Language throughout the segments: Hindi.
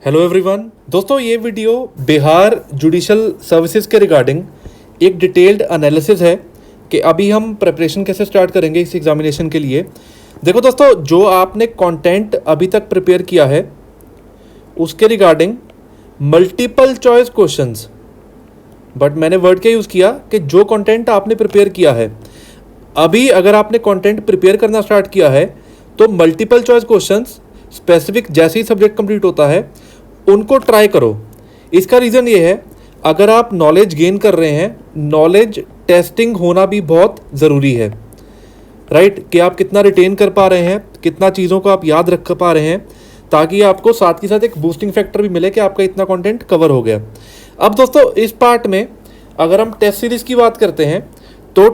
हेलो एवरीवन दोस्तों, ये वीडियो बिहार जुडिशल सर्विसेज के रिगार्डिंग एक डिटेल्ड एनालिसिस है कि अभी हम प्रिपरेशन कैसे स्टार्ट करेंगे इस एग्जामिनेशन के लिए। देखो दोस्तों, जो आपने कंटेंट अभी तक प्रिपेयर किया है उसके regarding multiple choice questions, but मैंने वर्ड क्या यूज़ किया कि जो कंटेंट आपने प्रिपेयर किया है, अभी अगर आपने कंटेंट प्रिपेयर करना स्टार्ट किया है तो मल्टीपल चॉइस क्वेश्चंस स्पेसिफिक जैसे ही सब्जेक्ट कंप्लीट होता है उनको ट्राई करो। इसका रीज़न ये है, अगर आप नॉलेज गेन कर रहे हैं, नॉलेज टेस्टिंग होना भी बहुत ज़रूरी है, राइट? कि आप कितना रिटेन कर पा रहे हैं, कितना चीज़ों को आप याद रख पा रहे हैं, ताकि आपको साथ के साथ एक बूस्टिंग फैक्टर भी मिले कि आपका इतना कंटेंट कवर हो गया। अब दोस्तों, इस पार्ट में अगर हम टेस्ट सीरीज़ की बात करते हैं तो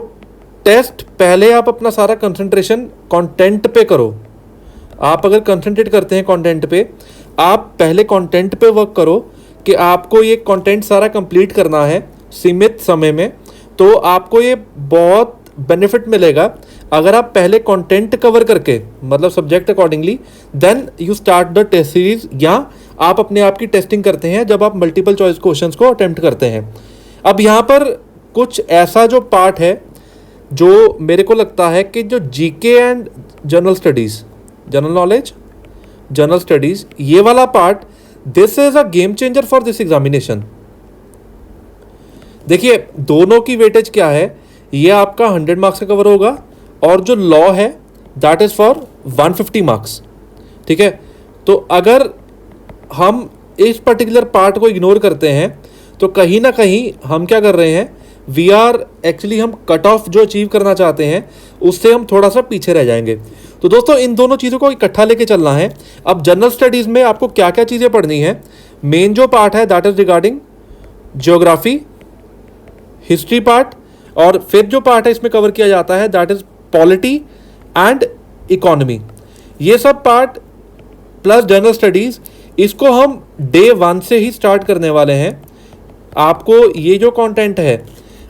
टेस्ट पहले आप अपना सारा कंसंट्रेशन कंटेंट पे करो। आप अगर कंसंट्रेट करते हैं कंटेंट पे, आप पहले कंटेंट पे वर्क करो कि आपको ये कंटेंट सारा कंप्लीट करना है सीमित समय में, तो आपको ये बहुत बेनिफिट मिलेगा अगर आप पहले कंटेंट कवर करके, मतलब subject accordingly, then you start the test series, या आप अपने आप की टेस्टिंग करते हैं जब आप मल्टीपल चॉइस क्वेश्चंस को अटेम्प्ट करते हैं। अब यहाँ पर कुछ ऐसा जो पार्ट है जो मेरे को लगता है कि जो GK and general studies, general knowledge, general studies, ये वाला part, this is a game changer for this examination. देखिए, दोनों की वेटेज क्या है, ये आपका 100 मार्क्स का कवर होगा और जो लॉ है दैट इज फॉर 150 मार्क्स। ठीक है, तो अगर हम इस पर्टिकुलर पार्ट को इग्नोर करते हैं तो कहीं ना कहीं हम क्या कर रहे हैं, वी आर एक्चुअली, हम कट ऑफ जो अचीव करना चाहते हैं उससे हम थोड़ा सा पीछे रह जाएंगे। तो दोस्तों, इन दोनों चीज़ों को इकट्ठा लेके चलना है। अब जनरल स्टडीज़ में आपको क्या क्या चीज़ें पढ़नी है, मेन जो पार्ट है that is regarding geography, history part, और फिर जो पार्ट है इसमें कवर किया जाता है that is polity and economy. ये सब पार्ट प्लस जनरल स्टडीज़, इसको हम डे 1 से ही स्टार्ट करने वाले हैं। आपको ये जो कंटेंट है,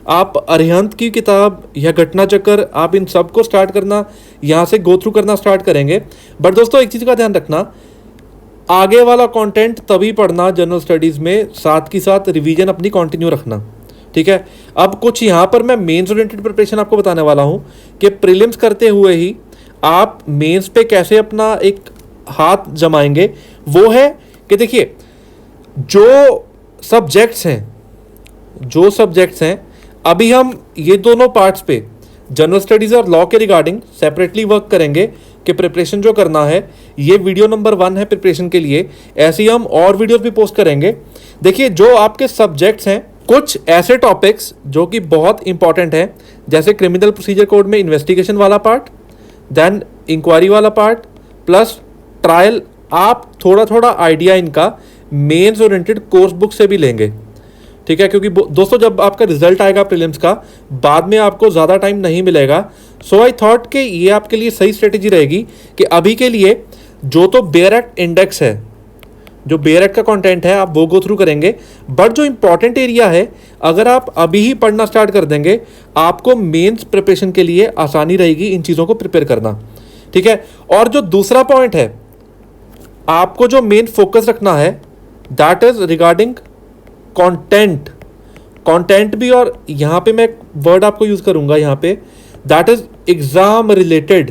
आप अरिहंत की किताब या घटना चक्र, आप इन सब को स्टार्ट करना, यहाँ से गो थ्रू करना स्टार्ट करेंगे। बट दोस्तों, एक चीज़ का ध्यान रखना, आगे वाला कंटेंट तभी पढ़ना जनरल स्टडीज़ में, साथ की साथ रिवीजन अपनी कंटिन्यू रखना। ठीक है, अब कुछ यहाँ पर मैं मेंस ओरिएंटेड प्रिपरेशन आपको बताने वाला हूँ कि प्रीलिम्स करते हुए ही आप मेंस पे कैसे अपना एक हाथ जमाएंगे। वो है कि देखिए, जो सब्जेक्ट्स हैं, अभी हम ये दोनों पार्ट्स पे, जनरल स्टडीज़ और लॉ के रिगार्डिंग सेपरेटली वर्क करेंगे कि प्रिपरेशन जो करना है, ये वीडियो नंबर 1 है प्रिपरेशन के लिए। ऐसे ही हम और वीडियोस भी पोस्ट करेंगे। देखिए, जो आपके सब्जेक्ट्स हैं, कुछ ऐसे टॉपिक्स जो कि बहुत इंपॉर्टेंट हैं, जैसे क्रिमिनल प्रोसीजर कोड में इन्वेस्टिगेशन वाला पार्ट, देन इंक्वायरी वाला पार्ट, प्लस ट्रायल, आप थोड़ा थोड़ा आइडिया इनका मेंस ओरिएंटेड कोर्स बुक से भी लेंगे। ठीक है, क्योंकि दोस्तों, जब आपका रिजल्ट आएगा प्रीलिम्स का, बाद में आपको ज़्यादा टाइम नहीं मिलेगा। सो आई थॉट कि ये आपके लिए सही स्ट्रेटेजी रहेगी कि अभी के लिए जो तो बेयर एक्ट इंडेक्स है, जो बेयर एक्ट का कंटेंट है, आप वो गो थ्रू करेंगे। बट जो इंपॉर्टेंट एरिया है, अगर आप अभी ही पढ़ना स्टार्ट कर देंगे, आपको मेंस प्रिपरेशन के लिए आसानी रहेगी इन चीज़ों को प्रिपेयर करना। ठीक है, और जो दूसरा पॉइंट है, आपको जो मेन फोकस रखना है दैट इज रिगार्डिंग कंटेंट भी, और यहाँ पे मैं वर्ड आपको यूज करूंगा यहाँ पे, दैट इज एग्जाम रिलेटेड।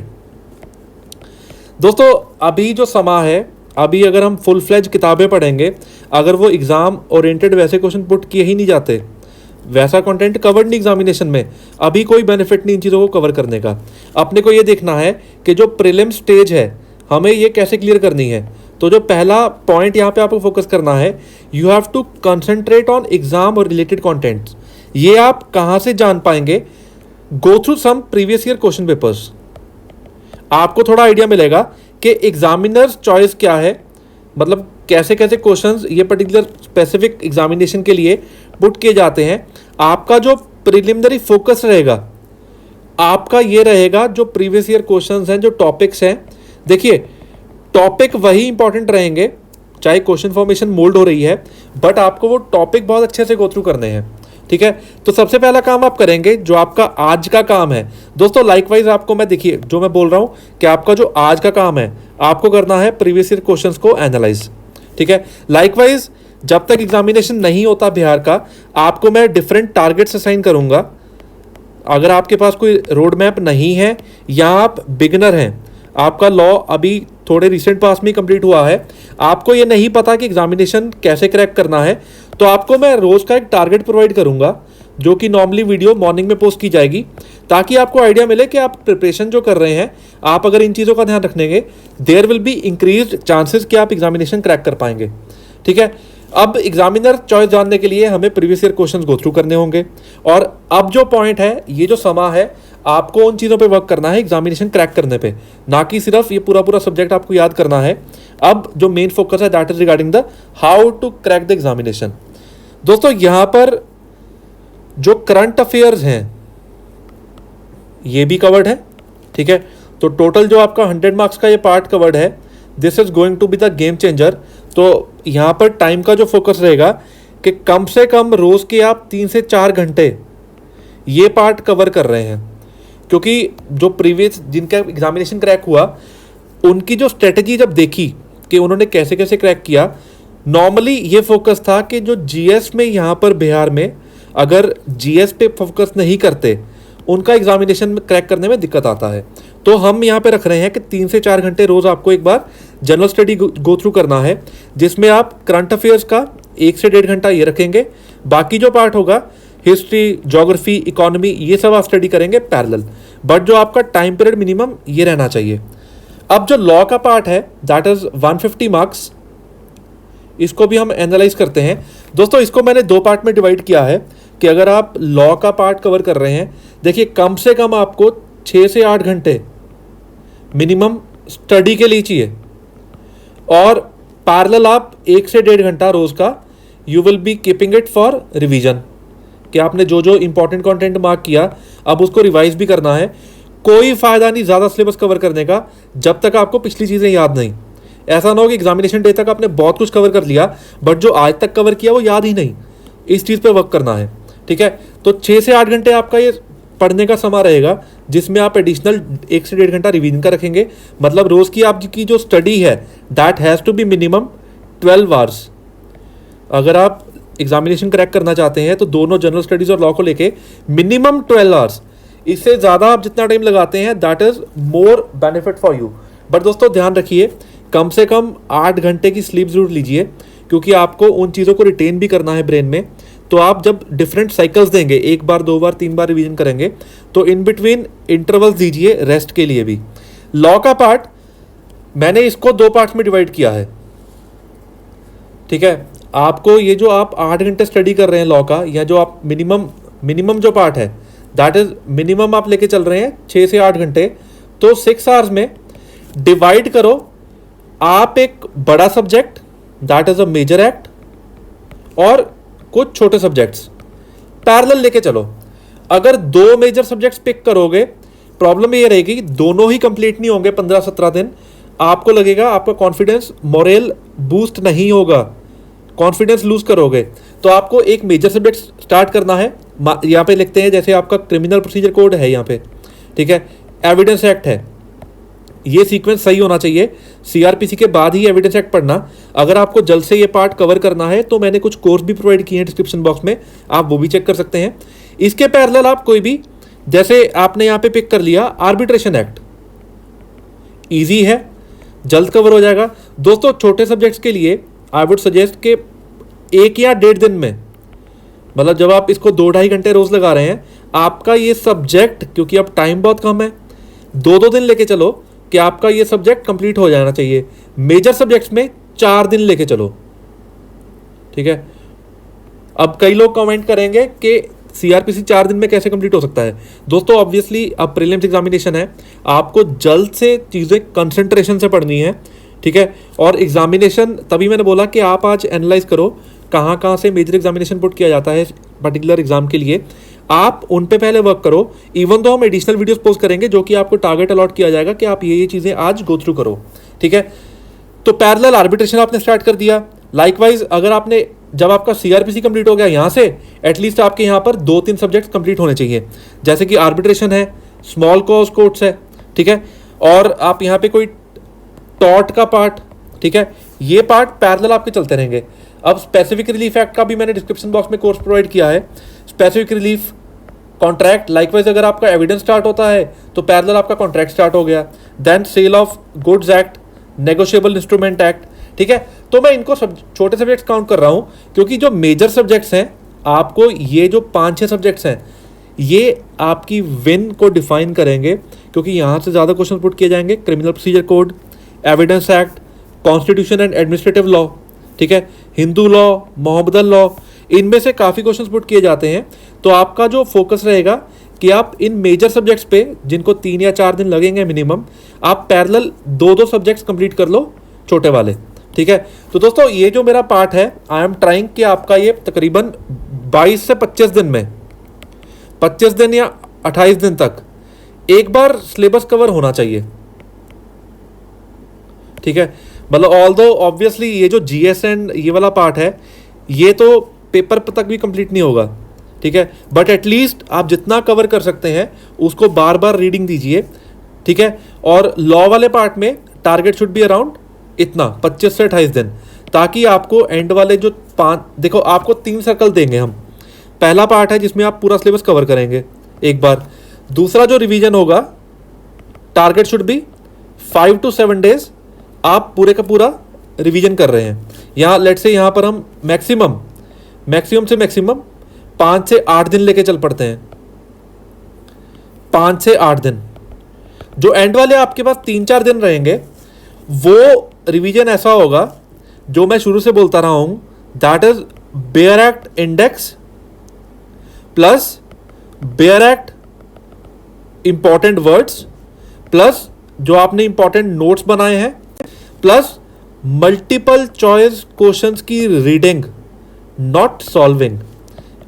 दोस्तों, अभी जो समा है, अभी अगर हम फुल फ्लेज किताबें पढ़ेंगे, अगर वो एग्जाम ओरिएंटेड वैसे क्वेश्चन पुट किए ही नहीं जाते, वैसा कंटेंट कवर्ड नहीं एग्जामिनेशन में, अभी कोई बेनिफिट नहीं इन चीज़ों को कवर करने का। अपने को ये देखना है कि जो प्रीलिम स्टेज है, हमें ये कैसे क्लियर करनी है। तो जो पहला पॉइंट यहाँ पे आपको फोकस करना है, you have to concentrate on exam और रिलेटेड कंटेंट्स। ये आप कहाँ से जान पाएंगे, go through some previous year question papers, आपको थोड़ा आइडिया मिलेगा कि एग्जामिनर्स चॉइस क्या है, मतलब कैसे कैसे क्वेश्चंस ये पर्टिकुलर स्पेसिफिक एग्जामिनेशन के लिए पुट किए जाते हैं। आपका जो प्रिलिमिनरी फोकस रहेगा, आपका ये रहेगा जो प्रीवियस ईयर क्वेश्चंस हैं, जो टॉपिक्स हैं। देखिए, टॉपिक वही इंपॉर्टेंट रहेंगे, चाहे क्वेश्चन फॉर्मेशन मोल्ड हो रही है, बट आपको वो टॉपिक बहुत अच्छे से गो थ्रू करने हैं। ठीक है, तो सबसे पहला काम आप करेंगे जो आपका आज का काम है। दोस्तों, लाइकवाइज आपको मैं, देखिए जो मैं बोल रहा हूँ कि आपका जो आज का काम है, आपको करना है प्रीवियस ईयर क्वेश्चंस को एनालाइज। ठीक है। लाइकवाइज जब तक एग्जामिनेशन नहीं होता बिहार का, आपको मैं डिफरेंट टारगेट्स असाइन करूंगा। अगर आपके पास कोई रोड मैप नहीं है या आप बिगनर हैं, आपका लॉ अभी थोड़े रिसेंट पास में कंप्लीट हुआ है, आपको ये नहीं पता कि एग्जामिनेशन कैसे क्रैक करना है, तो आपको मैं रोज़ का एक टारगेट प्रोवाइड करूंगा, जो कि नॉर्मली वीडियो मॉर्निंग में पोस्ट की जाएगी, ताकि आपको आइडिया मिले कि आप प्रिपरेशन जो कर रहे हैं, आप अगर इन चीज़ों का ध्यान रखेंगे, there will be increased chances कि आप एग्जामिनेशन क्रैक कर पाएंगे। ठीक है। अब एग्जामिनर चॉइस जानने के लिए हमें previous year questions go through करने होंगे, और अब जो पॉइंट है, ये जो समा है, आपको उन चीज़ों पे वर्क करना है एग्जामिनेशन क्रैक करने पे, ना कि सिर्फ ये पूरा सब्जेक्ट आपको याद करना है। अब जो मेन फोकस है that is regarding the how to crack the examination. दोस्तों यहाँ पर जो करंट अफेयर्स हैं ये भी कवर्ड है। ठीक है। तो टोटल जो आपका 100 मार्क्स का ये पार्ट कवर्ड है, this is going to be the game changer. तो यहाँ पर टाइम का जो फोकस रहेगा कि कम से कम रोज के आप 3 से 4 घंटे ये पार्ट कवर कर रहे हैं, क्योंकि जो प्रीवियस जिनका एग्जामिनेशन क्रैक हुआ, उनकी जो स्ट्रेटजी जब देखी कि उन्होंने कैसे कैसे क्रैक किया, नॉर्मली ये फोकस था कि जो जीएस में यहाँ पर बिहार में अगर जीएस पे फोकस नहीं करते, उनका एग्जामिनेशन में क्रैक करने में दिक्कत आता है। तो हम यहाँ पे रख रहे हैं कि 3 से 4 घंटे रोज आपको एक बार जनरल स्टडी गो थ्रू करना है, जिसमें आप करंट अफेयर्स का 1 से 1.5 घंटा ये रखेंगे। बाकी जो पार्ट होगा, हिस्ट्री, ज्योग्राफी, इकोनॉमी, ये सब आप स्टडी करेंगे पैरेलल, बट जो आपका टाइम पीरियड मिनिमम ये रहना चाहिए। अब जो लॉ का पार्ट है दैट इज 150 मार्क्स, इसको भी हम एनालाइज करते हैं। दोस्तों इसको मैंने 2 पार्ट में डिवाइड किया है कि अगर आप लॉ का पार्ट कवर कर रहे हैं, देखिए कम से कम आपको 6 से 8 घंटे मिनिमम स्टडी के लिए चाहिए, और पैरेलल आप 1 से 1.5 घंटा रोज का you will B keeping it for revision, कि आपने जो जो इंपॉर्टेंट कंटेंट मार्क किया अब उसको रिवाइज भी करना है। कोई फायदा नहीं ज़्यादा सिलेबस कवर करने का जब तक आपको पिछली चीज़ें याद नहीं। ऐसा ना हो कि एग्जामिनेशन डे तक आपने बहुत कुछ कवर कर लिया, बट जो आज तक कवर किया वो याद ही नहीं। इस चीज़ पे वर्क करना है। ठीक है। तो 6 से 8 घंटे आपका ये पढ़ने का समय रहेगा, जिसमें आप एडिशनल 1 से 1.5 घंटा रिवीजन का रखेंगे। मतलब रोज़ की आपकी जो स्टडी है that has to be minimum 12 hours. अगर आप एग्जामिनेशन क्रैक करना चाहते हैं तो दोनों जनरल स्टडीज़ और लॉ को लेके मिनिमम 12 आवर्स, इससे ज़्यादा आप जितना टाइम लगाते हैं that is more benefit for you. But दोस्तों ध्यान रखिए, कम से कम 8 घंटे की स्लीप जरूर लीजिए, क्योंकि आपको उन चीज़ों को रिटेन भी करना है ब्रेन में। तो आप जब डिफरेंट साइकिल्स देंगे, 1 बार 2 बार 3 बार रिवीजन करेंगे, तो इन बिटवीन इंटरवल्स दीजिए रेस्ट के लिए भी। लॉ का पार्ट मैंने इसको 2 पार्ट्स में डिवाइड किया है। ठीक है। आपको ये जो आप 8 घंटे स्टडी कर रहे हैं लॉ का, या जो आप मिनिमम जो पार्ट है दैट इज मिनिमम आप लेके चल रहे हैं 6 से 8 घंटे, तो 6 आवर्स में डिवाइड करो आप एक बड़ा subject that is a major act और कुछ छोटे सब्जेक्ट्स पैरेलल लेके चलो। अगर 2 मेजर सब्जेक्ट्स पिक करोगे, प्रॉब्लम ये रहेगी कि दोनों ही कंप्लीट नहीं होंगे 15-17 दिन। आपको लगेगा आपका कॉन्फिडेंस, मोरल बूस्ट नहीं होगा, कॉन्फिडेंस लूज करोगे। तो आपको एक मेजर सब्जेक्ट स्टार्ट करना है। यहाँ पे लिखते हैं, जैसे आपका क्रिमिनल प्रोसीजर कोड है यहाँ पे, ठीक है, एविडेंस एक्ट है, ये सीक्वेंस सही होना चाहिए। सीआरपीसी के बाद ही एविडेंस एक्ट पढ़ना। अगर आपको जल्द से ये पार्ट कवर करना है तो मैंने कुछ कोर्स भी प्रोवाइड किए हैं डिस्क्रिप्शन बॉक्स में, आप वो भी चेक कर सकते हैं। इसके पैरेलल आप कोई भी, जैसे आपने यहाँ पे पिक कर लिया आर्बिट्रेशन एक्ट, ईजी है, जल्द कवर हो जाएगा। दोस्तों छोटे सब्जेक्ट्स के लिए आई वुड सजेस्ट कि 1 या 1.5 दिन में, मतलब जब आप इसको 2-2.5 घंटे रोज लगा रहे हैं, आपका ये सब्जेक्ट, क्योंकि अब टाइम बहुत कम है, 2-2 दिन लेके चलो कि आपका ये सब्जेक्ट कंप्लीट हो जाना चाहिए। मेजर सब्जेक्ट्स में 4 दिन लेके चलो। ठीक है। अब कई लोग कमेंट करेंगे कि सीआरपीसी 4 दिन में कैसे कंप्लीट हो सकता है। दोस्तों ऑब्वियसली अब प्रीलिम्स एग्जामिनेशन है, आपको जल्द से चीज़ें कंसंट्रेशन से पढ़नी है। ठीक है। और एग्जामिनेशन, तभी मैंने बोला कि आप आज एनालाइज करो कहाँ कहाँ से मेजर एग्जामिनेशन पुट किया जाता है पर्टिकुलर एग्जाम के लिए, आप उन पे पहले वर्क करो। इवन तो हम एडिशनल वीडियोस पोस्ट करेंगे जो कि आपको टारगेट अलॉट किया जाएगा कि आप ये चीज़ें आज गो थ्रू करो। ठीक है। तो पैरेलल आर्बिट्रेशन आपने स्टार्ट कर दिया। लाइकवाइज अगर आपने, जब आपका सीआरपीसी कंप्लीट हो गया यहाँ से, एटलीस्ट आपके यहाँ पर 2-3 सब्जेक्ट्स कंप्लीट होने चाहिए, जैसे कि आर्बिट्रेशन है, स्मॉल कॉज कोर्ट्स है। ठीक है। और आप यहाँ पे कोई टॉर्ट का पार्ट, ठीक है, ये पार्ट पैरेलल आपके चलते रहेंगे। अब स्पेसिफिक रिलीफ एक्ट का भी मैंने डिस्क्रिप्शन बॉक्स में कोर्स प्रोवाइड किया है। स्पेसिफिक रिलीफ कॉन्ट्रैक्ट, लाइकवाइज अगर आपका एविडेंस स्टार्ट होता है तो पैरेलल आपका कॉन्ट्रैक्ट स्टार्ट हो गया। Then sale of goods act, negotiable instrument act, ठीक है। तो मैं इनको छोटे सब्जेक्ट्स काउंट कर रहा हूँ क्योंकि जो मेजर सब्जेक्ट्स हैं, आपको ये जो 5-6 सब्जेक्ट्स हैं ये आपकी विन को डिफाइन करेंगे, क्योंकि यहाँ से ज़्यादा क्वेश्चन पुट किए जाएंगे। Criminal procedure code, evidence act, constitution and administrative law, ठीक है, हिंदू लॉ, मोहम्मदन लॉ, इनमें से काफ़ी क्वेश्चन पुट किए जाते हैं। तो आपका जो फोकस रहेगा कि आप इन मेजर सब्जेक्ट्स पे, जिनको 3 या 4 दिन लगेंगे मिनिमम, आप पैरेलल 2-2 सब्जेक्ट्स कंप्लीट कर लो, छोटे वाले, ठीक है। तो दोस्तों ये जो मेरा पार्ट है, आई एम ट्राइंग कि आपका ये तकरीबन 22 से 25 दिन में, 25 दिन या 28 दिन तक एक बार सिलेबस कवर होना चाहिए, ठीक है। मतलब ऑल्दो ऑब्वियसली ये जो जीएस एंड ये वाला पार्ट है ये तो पेपर तक भी कंप्लीट नहीं होगा, ठीक है, बट एटलीस्ट आप जितना कवर कर सकते हैं उसको बार बार रीडिंग दीजिए, ठीक है। और लॉ वाले पार्ट में टारगेट शुड बी अराउंड इतना 25 से 28 दिन, ताकि आपको एंड वाले जो 5, देखो आपको 3 सर्कल देंगे हम। पहला पार्ट है जिसमें आप पूरा सिलेबस कवर करेंगे एक बार। दूसरा जो रिवीजन होगा, target should be 5 to 7 days आप पूरे का पूरा रिवीजन कर रहे हैं। यहाँ लेट्स से यहाँ पर हम मैक्सिमम से मैक्सिमम 5 से 8 दिन लेके चल पड़ते हैं, 5 से 8 दिन। जो एंड वाले आपके पास 3-4 दिन रहेंगे वो रिवीजन ऐसा होगा जो मैं शुरू से बोलता रहा हूं, that is bare act index plus bare act important words plus जो आपने इंपॉर्टेंट नोट्स बनाए हैं प्लस मल्टीपल चॉइस क्वेश्चंस की रीडिंग, नॉट सॉल्विंग।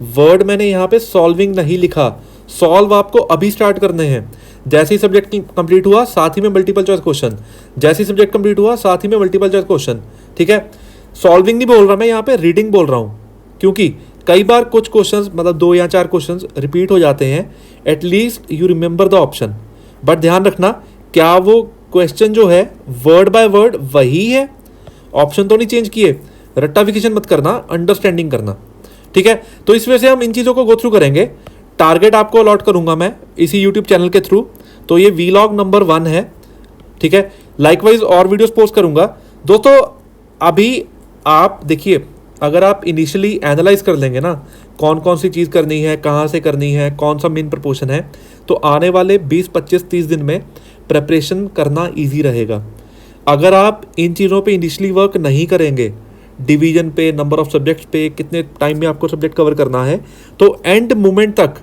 वर्ड मैंने यहाँ पे सॉल्विंग नहीं लिखा, सॉल्व आपको अभी स्टार्ट करने हैं। जैसे ही सब्जेक्ट कंप्लीट हुआ साथ ही में मल्टीपल चॉइस क्वेश्चन, जैसे ही सब्जेक्ट कंप्लीट हुआ साथ ही में मल्टीपल चॉइस क्वेश्चन, ठीक है। सॉल्विंग नहीं बोल रहा मैं यहाँ पे, रीडिंग बोल रहा हूँ, क्योंकि कई बार कुछ क्वेश्चंस मतलब 2 या 4 क्वेश्चंस रिपीट हो जाते हैं। At least you remember the option, but ध्यान रखना क्या वो क्वेश्चन जो है वर्ड बाय वर्ड वही है, ऑप्शन तो नहीं चेंज किए। रट्टाफिकेशन मत करना, अंडरस्टैंडिंग करना, ठीक है। तो इस वजह से हम इन चीज़ों को गो थ्रू करेंगे। टारगेट आपको अलॉट करूंगा मैं इसी यूट्यूब चैनल के थ्रू, तो ये वीलॉग नंबर 1 है, ठीक है। लाइकवाइज और वीडियोस पोस्ट करूंगा। दोस्तों अभी आप देखिए, अगर आप इनिशियली एनालाइज कर लेंगे ना कौन कौन सी चीज़ करनी है, कहाँ से करनी है, कौन सा मेन प्रपोर्शन है, तो आने वाले 20, 25, 30 दिन में प्रेपरेशन करना ईजी रहेगा। अगर आप इन चीज़ों पे इनिशियली वर्क नहीं करेंगे, डिवीजन पे, नंबर ऑफ सब्जेक्ट्स पे, कितने टाइम में आपको सब्जेक्ट कवर करना है, तो एंड मोमेंट तक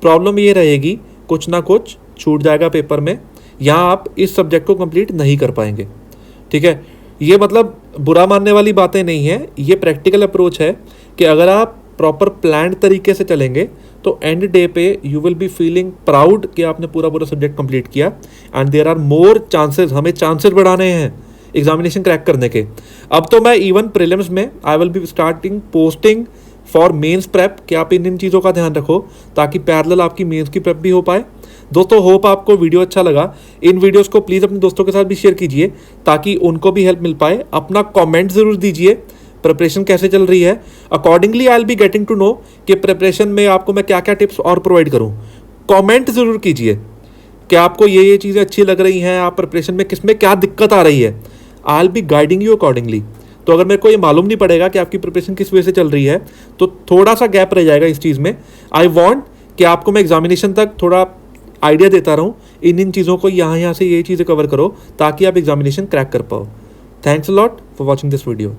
प्रॉब्लम ये रहेगी कुछ ना कुछ छूट जाएगा पेपर में, यहाँ आप इस सब्जेक्ट को कंप्लीट नहीं कर पाएंगे, ठीक है। ये मतलब बुरा मानने वाली बातें नहीं है, ये प्रैक्टिकल अप्रोच है कि अगर आप प्रॉपर प्लान्ड तरीके से चलेंगे तो एंड डे पे you will be feeling proud कि आपने पूरा सब्जेक्ट कंप्लीट किया। And there are more chances, हमें चांसेस बढ़ाने हैं एग्जामिनेशन क्रैक करने के। अब तो मैं इवन प्रीलिम्स में I will be starting posting for mains prep कि आप इन चीज़ों का ध्यान रखो ताकि पैरेलल आपकी मेंस की प्रेप भी हो पाए। दोस्तों होप आपको वीडियो अच्छा लगा। इन वीडियोस को प्लीज़ अपने दोस्तों के साथ भी शेयर कीजिए ताकि उनको भी हेल्प मिल पाए। अपना कमेंट ज़रूर दीजिए प्रिपरेशन कैसे चल रही है। Accordingly I will be getting to know कि प्रिपरेशन में आपको मैं क्या क्या टिप्स और प्रोवाइड करूँ। कमेंट ज़रूर कीजिए कि आपको ये चीज़ें अच्छी लग रही हैं, आप प्रिपरेशन में किस में क्या दिक्कत आ रही है। आई will be guiding you accordingly. तो अगर मेरे को ये मालूम नहीं पड़ेगा कि आपकी प्रिपरेशन किस वजह से चल रही है तो थोड़ा सा गैप रह जाएगा इस चीज़ में। आई वॉन्ट कि आपको मैं एग्जामिनेशन तक थोड़ा आइडिया देता रहूँ इन चीज़ों को, यहाँ से ये चीज़ें कवर करो ताकि आप एग्जामिनेशन क्रैक कर पाओ। Thanks a lot for watching this video.